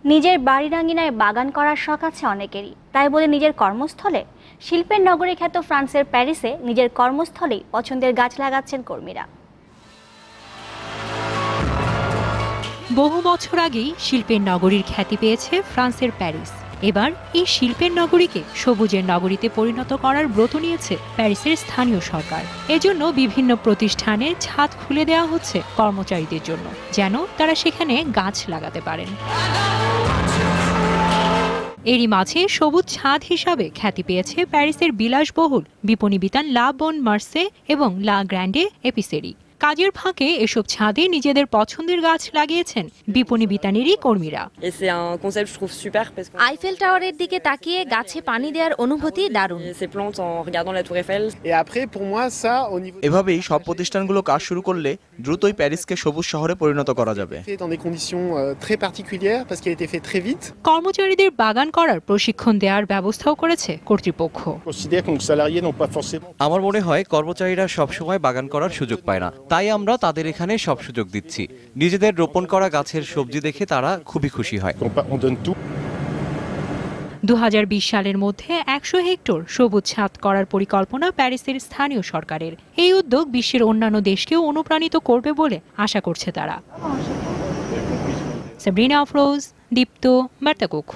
নিজের বাড়ির আঙিনায় বাগান করার শখ আছে অনেকেরই, তাই বলে নিজের কর্মস্থলে শিল্পের নগরী খ্যাত ফ্রান্সের প্যারিসে নিজের কর্মস্থলেই পছন্দের গাছ লাগাচ্ছেন কর্মীরা। বহু বছর আগেই শিল্পের নগরীর খ্যাতি পেয়েছে ফ্রান্সের প্যারিস। এবার এই শিল্পের নগরীকে সবুজের নগরীতে পরিণত করার ব্রত নিয়েছে প্যারিসের স্থানীয় সরকার। এজন্য বিভিন্ন প্রতিষ্ঠানে ছাদ খুলে দেওয়া হচ্ছে কর্মচারীদের জন্য, যেন তারা সেখানে গাছ লাগাতে পারেন। এরই মাঝে সবুজ ছাদ হিসাবে খ্যাতি পেয়েছে প্যারিসের বিলাসবহুল বিপণিবিতান লা বন মার্সে এবং লা গ্র্যান্ডে এপিসেরি। কাজের ফাঁকে এসব ছাদে নিজেদের পছন্দের গাছ লাগিয়েছেন বিপণিবিতানেরই কর্মীরা। আইফেল টাওয়ারের দিকে তাকিয়ে গাছে পানি দেওয়ার অনুভূতি দারুণ। এভাবেই সব প্রতিষ্ঠানগুলো কাজ শুরু করলে দ্রুতই প্যারিসকে সবুজ শহরে পরিণত করা যাবে। কর্মচারীদের বাগান করার প্রশিক্ষণ দেওয়ার ব্যবস্থাও করেছে কর্তৃপক্ষ। আমার মনে হয় কর্মচারীরা সবসময় বাগান করার সুযোগ পায় না, তাই আমরা তাদের এখানে সব সুযোগ দিচ্ছি। নিজেদের রোপণ করা গাছের সবজি দেখে তারা খুবই খুশি হয়। 2020 সালের মধ্যে 100 হেক্টর সবুজ ছাদ করার পরিকল্পনা প্যারিসের স্থানীয় সরকারের। এই উদ্যোগ বিশ্বের অন্যান্য দেশকেও অনুপ্রাণিত করবে বলে আশা করছে তারা। সাবরিনা আফরোজ, দীপ্ত, বার্তা কক্ষ।